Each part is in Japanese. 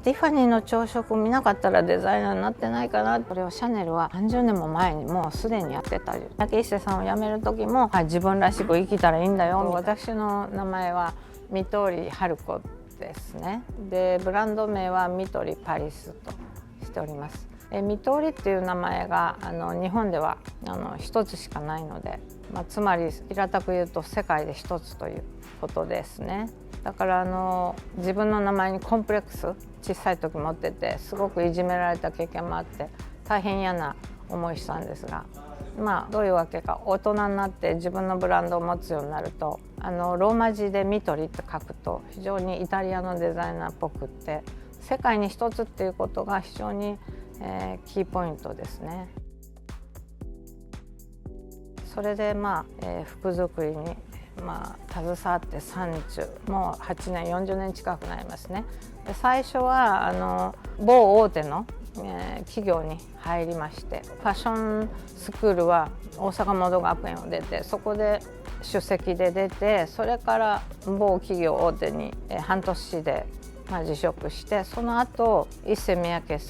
ティファニーの朝食見なかったらデザイナーになってないかな。これをシャネルは30年も前にもうすでにやってたり、三宅一生さんを辞める時も、自分らしく生きたらいいんだよ。私の名前は三鳥春子ですね。でブランド名は三鳥パリスとしております。三鳥っていう名前が日本では一つしかないので、つまり平たく言うと世界で一つということですね。だから自分の名前にコンプレックス小さい時持ってて、すごくいじめられた経験もあって大変嫌な思いしたんですが、どういうわけか大人になって自分のブランドを持つようになると、ローマ字でミトリって書くと非常にイタリアのデザイナーっぽくって、世界に一つっていうことが非常にキーポイントですね。それで服作りに携わってもう8年40年近くなりますね。で最初は某大手の企業に入りまして、ファッションスクールは大阪モード学園を出て、そこで首席で出て、それから某企業大手に半年で辞職して、その後三宅一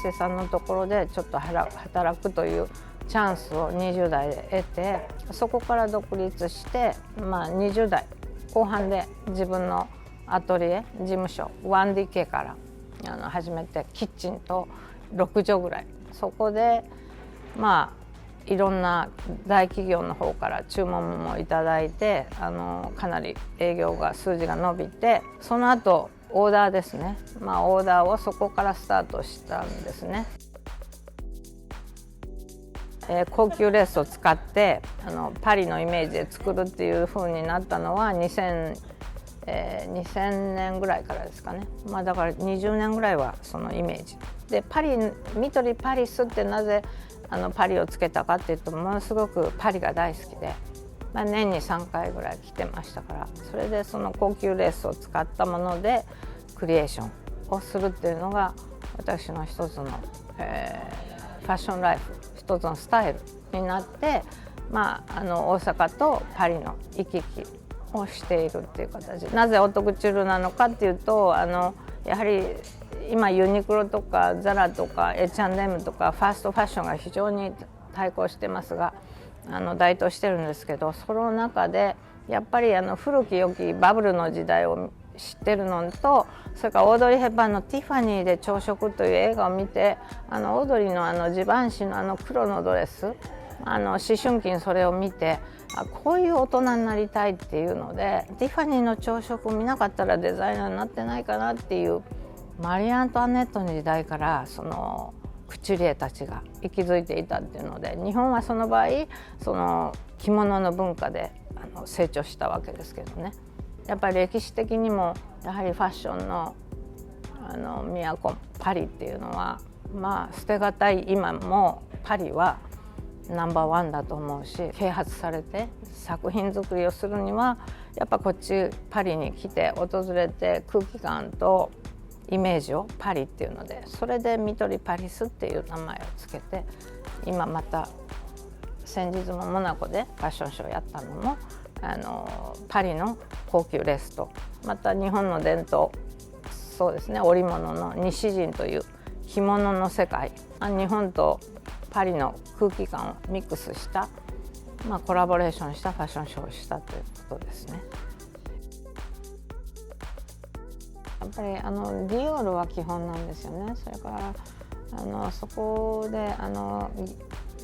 生さんのところでちょっと働くというチャンスを20代で得て、そこから独立して、20代後半で自分のアトリエ事務所 1DK から始めて、キッチンと6畳ぐらい、そこでいろんな大企業の方から注文もいただいて、かなり営業が数字が伸びて、その後オーダーですね、オーダーをそこからスタートしたんですね。高級レースを使ってパリのイメージで作るっていう風になったのは2000年ぐらいからですかね。だから20年ぐらいはそのイメージで、ミトリパリスってなぜパリをつけたかっていうと、ものすごくパリが大好きで、年に3回ぐらい来てましたから、それでその高級レースを使ったものでクリエーションをするっていうのが私の一つの、ファッションライフ、一つのスタイルになって、大阪とパリの行き来をしているっていう形。なぜオートクチュールなのかっていうと、やはり今ユニクロとかザラとかH&Mとかファーストファッションが非常に対抗してますが、台頭してるんですけど、その中でやっぱり古き良きバブルの時代を知ってるのと、それからオードリー・ヘプバーンのティファニーで朝食という映画を見て、オードリーのジバンシの黒のドレス、思春期にそれを見て、こういう大人になりたいっていうので、ティファニーの朝食を見なかったらデザイナーになってないかなっていう、マリー・アントワネットの時代からそのクチュリエたちが息づいていたっていうので、日本はその場合その着物の文化で成長したわけですけどね。やっぱり歴史的にもやはりファッションの都パリっていうのは捨てがたい今もパリはナンバーワンだと思うし、啓発されて作品作りをするにはやっぱこっちパリに来て訪れて、空気感とイメージをパリっていうので、それでミトリパリスっていう名前をつけて、今また先日もモナコでファッションショーやったのもパリの高級レースと、また日本の伝統、そうですね、織物の西陣という着物の世界、日本とパリの空気感をミックスした、コラボレーションしたファッションショーをしたということですね。やっぱりディオールは基本なんですよね。それからそこで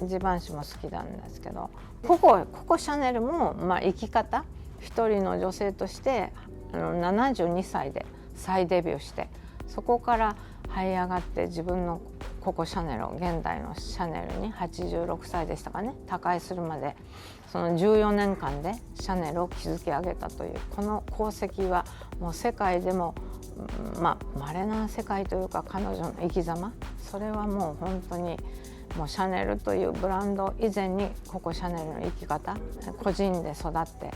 ジバンシも好きなんですけど、ココシャネルも生き方、一人の女性として72歳で再デビューして、そこから這い上がって自分のココシャネルを現代のシャネルに86歳でしたかね、他界するまでその14年間でシャネルを築き上げたという、この功績はもう世界でも稀な世界というか、彼女の生き様、それはもう本当にもうシャネルというブランド以前にココシャネルの生き方、個人で育って、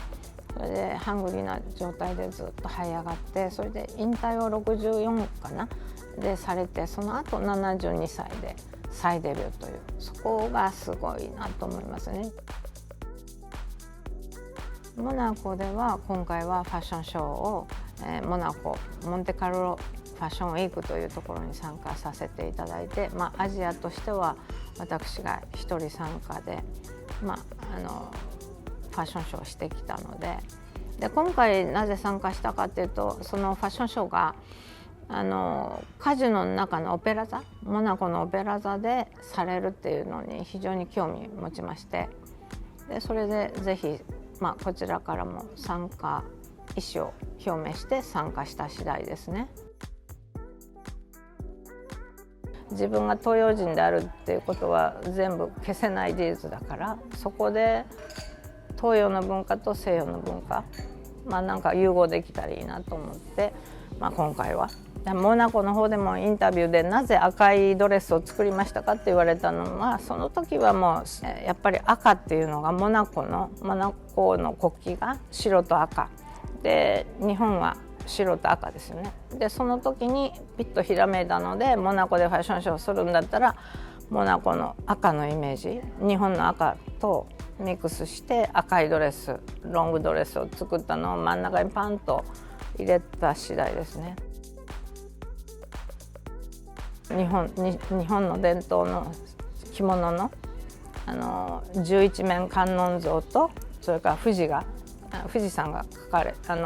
それでハングリーな状態でずっと這い上がって、それで引退を64かなでされて、その後72歳で再デビューという、そこがすごいなと思いますね。モナコでは今回はファッションショーをモナコモンテカルロフファッションウィークというところに参加させていただいて、アジアとしては私が一人参加で、ファッションショーをしてきたので、今回なぜ参加したかというと、そのファッションショーがカジノの中のオペラ座、モナコのオペラ座でされるっていうのに非常に興味を持ちまして、でそれでぜひ、こちらからも参加意思を表明して参加した次第ですね。自分が東洋人であるっていうことは全部消せない事実だから、そこで東洋の文化と西洋の文化、なんか融合できたらいいなと思って、今回はモナコの方でもインタビューでなぜ赤いドレスを作りましたかって言われたのは、その時はもうやっぱり赤っていうのがモナコの国旗が白と赤で、日本は白と赤ですよね。でその時にピッとひらめいたので、モナコでファッションショーをするんだったらモナコの赤のイメージ、日本の赤とミックスして赤いドレス、ロングドレスを作ったのを真ん中にパンと入れた次第ですね。日本の伝統の着物の十一面観音像と、それから富士山が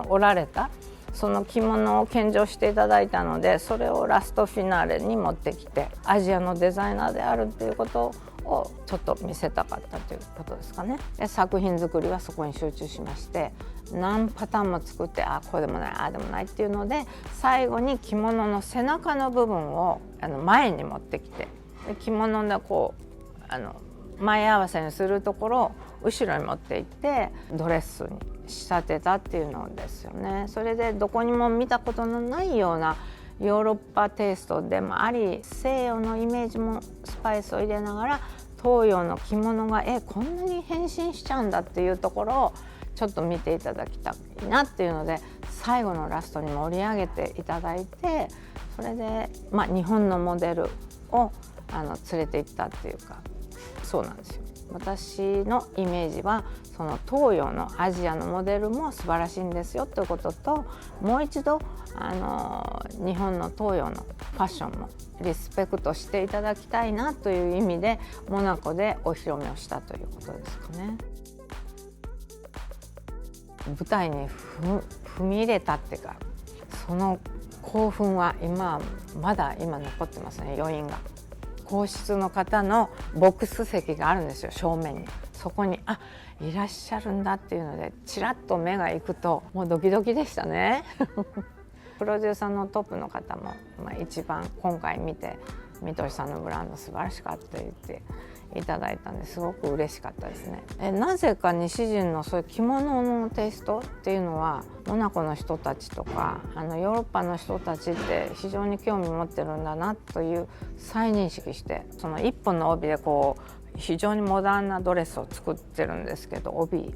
おられたその着物を献上していただいたので、それをラストフィナーレに持ってきて、アジアのデザイナーであるっていうことをちょっと見せたかったということですかね。で作品作りはそこに集中しまして、何パターンも作って、こうでもない、ああでもないっていうので、最後に着物の背中の部分を前に持ってきて、で着物で前合わせにするところを後ろに持っていってドレスに仕立てたっていうのですよね。それでどこにも見たことのないようなヨーロッパテイストでもあり、西洋のイメージもスパイスを入れながら東洋の着物がこんなに変身しちゃうんだっていうところをちょっと見ていただきたいなっていうので、最後のラストに盛り上げていただいて、それで、日本のモデルを連れて行ったっていうか、そうなんですよ。私のイメージはその東洋のアジアのモデルも素晴らしいんですよということと、もう一度日本の東洋のファッションもリスペクトしていただきたいなという意味でモナコでお披露目をしたということですかね。舞台に踏み入れたっていうか、その興奮はまだ今残ってますね。余韻が皇室の方のボックス席があるんですよ、正面に。そこにいらっしゃるんだっていうので、ちらっと目が行くともうドキドキでしたねプロデューサーのトップの方も、一番今回見て三俊さんのブランド素晴らしかったと言っていただいたんで、すごく嬉しかったですね。なぜか西人のそういう着物のテイストっていうのは、モナコの人たちとかヨーロッパの人たちって非常に興味持ってるんだなという再認識して、その一本の帯で非常にモダンなドレスを作ってるんですけど、帯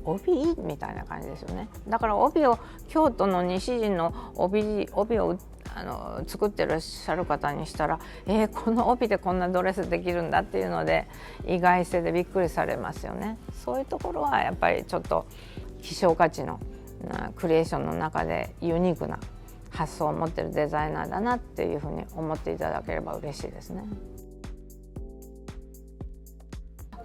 みたいな感じですよね。だから帯を京都の西人の帯を作ってらっしゃる方にしたら、この帯でこんなドレスできるんだっていうので意外性でびっくりされますよね。そういうところはやっぱりちょっと希少価値のクリエーションの中でユニークな発想を持ってるデザイナーだなっていうふうに思っていただければ嬉しいですね。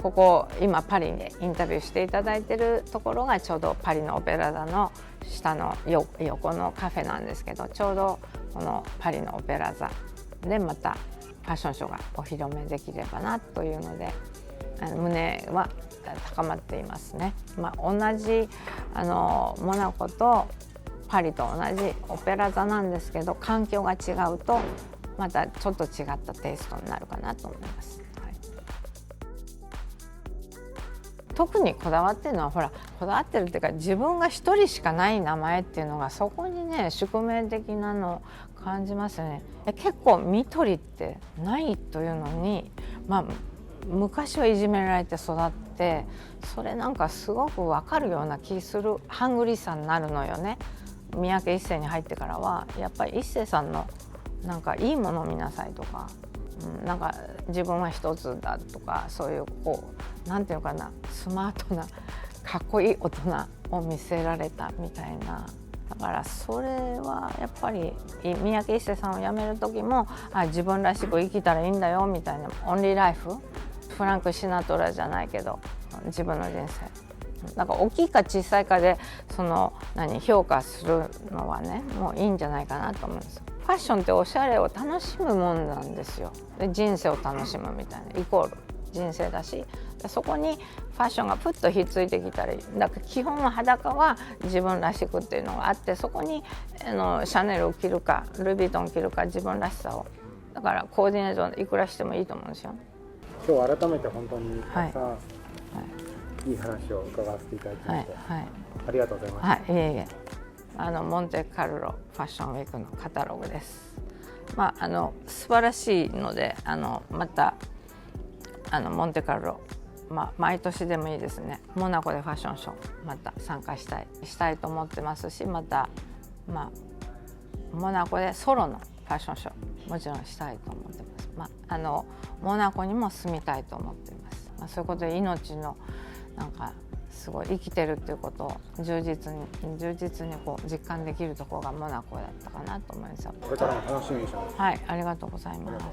ここ今パリでインタビューしていただいているところがちょうどパリのオペラ座の下の横のカフェなんですけど、ちょうどこのパリのオペラ座でまたファッションショーがお披露目できればなというので、胸は高まっていますね。同じモナコとパリと同じオペラ座なんですけど、環境が違うとまたちょっと違ったテイストになるかなと思います。特にこだわってるのは、こだわってるっていうか、自分が一人しかない名前っていうのがそこにね、宿命的なのを感じますよね。結構みとりってないというのに、昔はいじめられて育って、それなんかすごく分かるような気するハングリーさになるのよね。三宅一生に入ってからはやっぱり一生さんのなんかいいものを見なさいとか、なんか自分は一つだとか、そういうなんていうのかな、スマートなかっこいい大人を見せられたみたいなだからそれはやっぱり三宅一生さんを辞める時も自分らしく生きたらいいんだよみたいな、オンリーライフ、フランク・シナトラじゃないけど自分の人生なんか大きいか小さいかで評価するのはね、もういいんじゃないかなと思うんですよ。ファッションっておしゃれを楽しむもんなんですよ。で人生を楽しむみたいなイコール人生だし、そこにファッションがプッとひっついてきたり、だから基本は裸は自分らしくっていうのがあって、そこにシャネルを着るかルイ・ヴィトン着るか自分らしさを、だからコーディネートいくらしてもいいと思うんですよ。今日改めて本当にたくさん、いい話を伺わせていただきまして、ありがとうございます。いえいえ、モンテカルロファッションウィークのカタログです。素晴らしいのでまたモンテカルロ、毎年でもいいですね。モナコでファッションショーまた参加したいと思ってますし、またモナコでソロのファッションショーもちろんしたいと思ってます。モナコにも住みたいと思っています。そういうことで命のなんかすごい生きてるっていうことを充実にこう実感できるところがモナコだったかなと思います。これからも楽しみにしてます。ありがとうございます。